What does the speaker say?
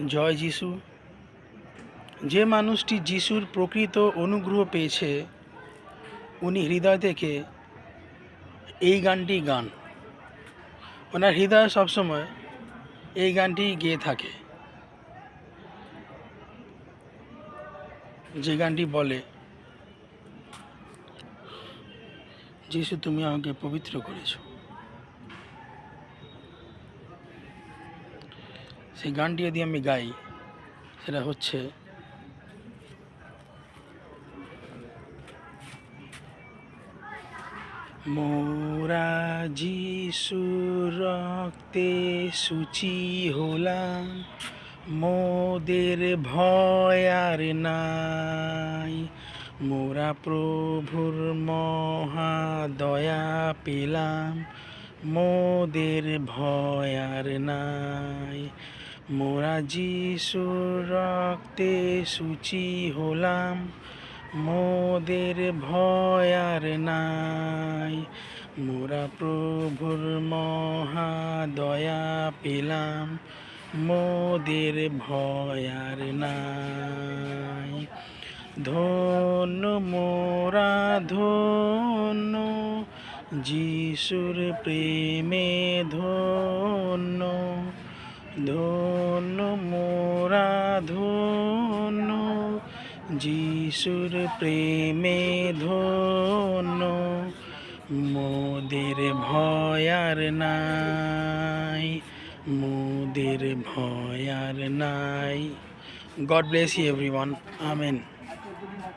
জয় যিশু। যে মানুষটি যিশুর প্রকৃত অনুগ্রহ পেয়েছে, উনি হৃদয় থেকে এই গানটি গান। ওনার হৃদয় সবসময় এই গানটি গেয়ে থাকে, যে গানটি বলে, যিশু তুমি আমাকে পবিত্র করেছো। সেই গানটি যদি আমি গাই, সেটা হচ্ছে, মোরা যিশুর রক্তে সূচি হলাম, মোদের ভয় আর নাই। মোরা প্রভুর মহা দয়া পেলাম, মোদের ভয় আর নাই। মোরা যিশুর রক্তে সূচি হলাম, মোদের ভয় আর নাই। মোরা প্রভুর মহা দয়া পেলাম, মোদের ভয় আর নাই। ধন্য মোরা ধন্য, যিশুর প্রেমে ধন্য। ধন্য মোরা ধন্য, যিশুর প্রেমে ধন্য। মোদের ভয় আর নাই, মোদের ভয় আর নাই। God bless you everyone. Amen.